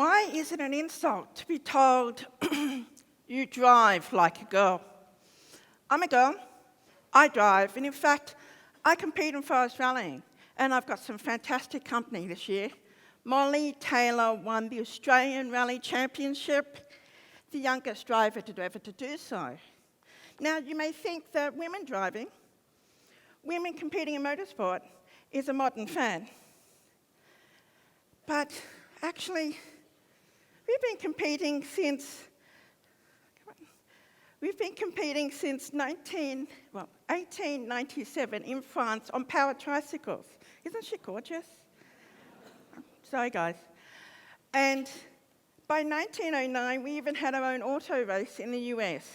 Why is it an insult to be told you drive like a girl? I'm a girl, I drive, and in fact, I compete in forest rallying, and I've got some fantastic company this year. Molly Taylor won the Australian Rally Championship, the youngest driver to ever to do so. Now, you may think that women competing in motorsport is a modern fad. But actually, we've been competing since 1897 in France on powered tricycles. Isn't she gorgeous? Sorry, guys. And by 1909, we even had our own auto race in the US.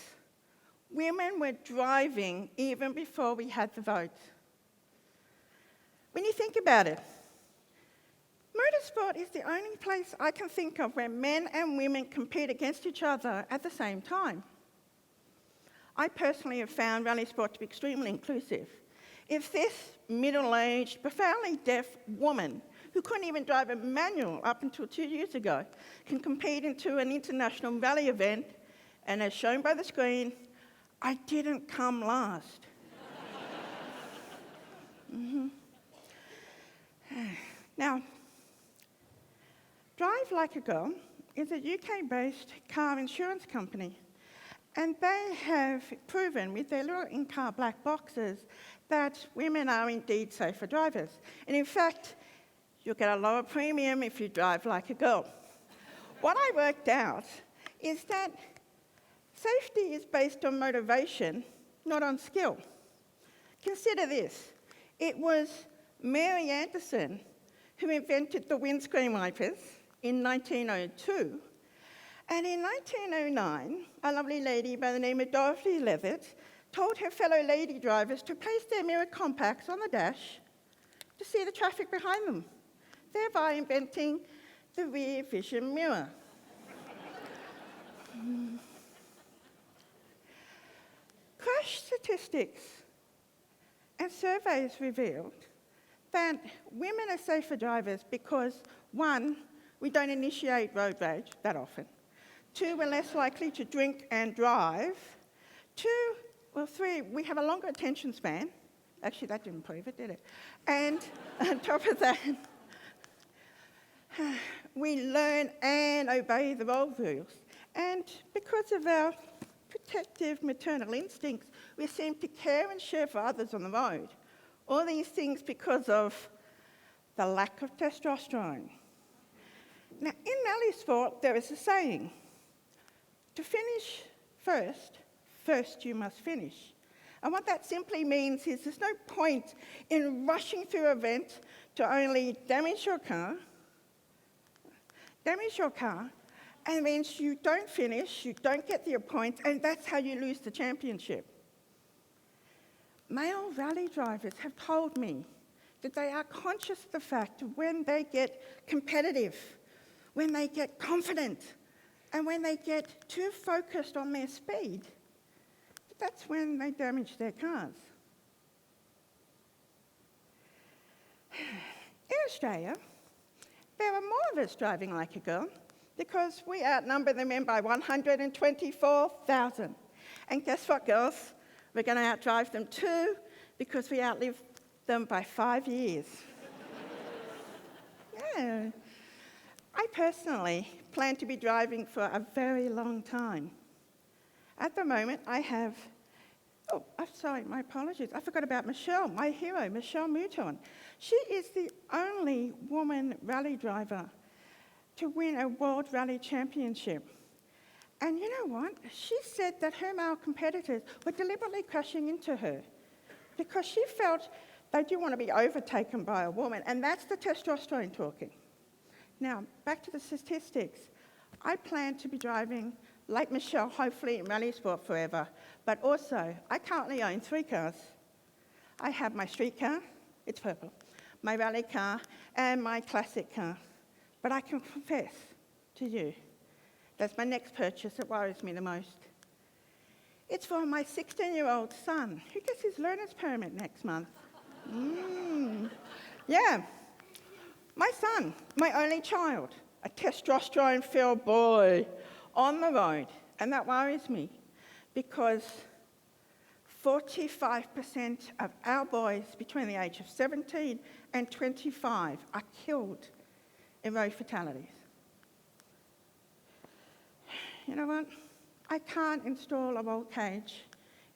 Women were driving even before we had the vote. When you think about it, motorsport is the only place I can think of where men and women compete against each other at the same time. I personally have found rally sport to be extremely inclusive. If this middle-aged, profoundly deaf woman who couldn't even drive a manual up until 2 years ago can compete into an international rally event, and as shown by the screen, I didn't come last. Now, Drive Like a Girl is a UK-based car insurance company, and they have proven with their little in-car black boxes that women are indeed safer drivers. And in fact, you'll get a lower premium if you drive like a girl. What I worked out is that safety is based on motivation, not on skill. Consider this. It was Mary Anderson who invented the windscreen wipers in 1902. And in 1909, a lovely lady by the name of Dorothy Levitt told her fellow lady drivers to place their mirror compacts on the dash to see the traffic behind them, thereby inventing the rear vision mirror. Crash statistics and surveys revealed that women are safer drivers because, 1, we don't initiate road rage that often. 2, we're less likely to drink and drive. 3, we have a longer attention span. Actually, that didn't prove it, did it? And on top of that, we learn and obey the road rules. And because of our protective maternal instincts, we seem to care and share for others on the road. All these things because of the lack of testosterone. Now, in rally sport, there is a saying, to finish first you must finish. And what that simply means is there's no point in rushing through an event to only damage your car, and means you don't finish, you don't get the points, and that's how you lose the championship. Male rally drivers have told me that they are conscious of the fact when they get competitive, when they get confident, and when they get too focused on their speed, that's when they damage their cars. In Australia, there are more of us driving like a girl because we outnumber the men by 124,000. And guess what, girls? We're going to outdrive them too because we outlive them by 5 years. Yeah. I personally plan to be driving for a very long time. At the moment, I have... my apologies. I forgot about Michelle, my hero, Michelle Mouton. She is the only woman rally driver to win a World Rally Championship. And you know what? She said that her male competitors were deliberately crashing into her because she felt they didn't want to be overtaken by a woman, and that's the testosterone talking. Now, back to the statistics. I plan to be driving like Michelle, hopefully in rally sport forever, but also I currently own 3 cars. I have my street car, it's purple, my rally car, and my classic car. But I can confess to you, that's my next purchase that worries me the most. It's for my 16-year-old son, who gets his learner's permit next month. Yeah. My son, my only child, a testosterone-filled boy on the road. And that worries me because 45% of our boys between the age of 17 and 25 are killed in road fatalities. You know what? I can't install a roll cage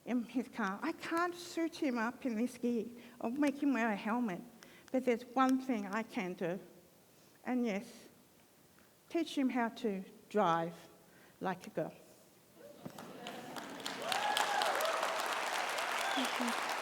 in his car. I can't suit him up in this gear or make him wear a helmet. But there's one thing I can do. And yes, teach him how to drive like a girl. Thank you.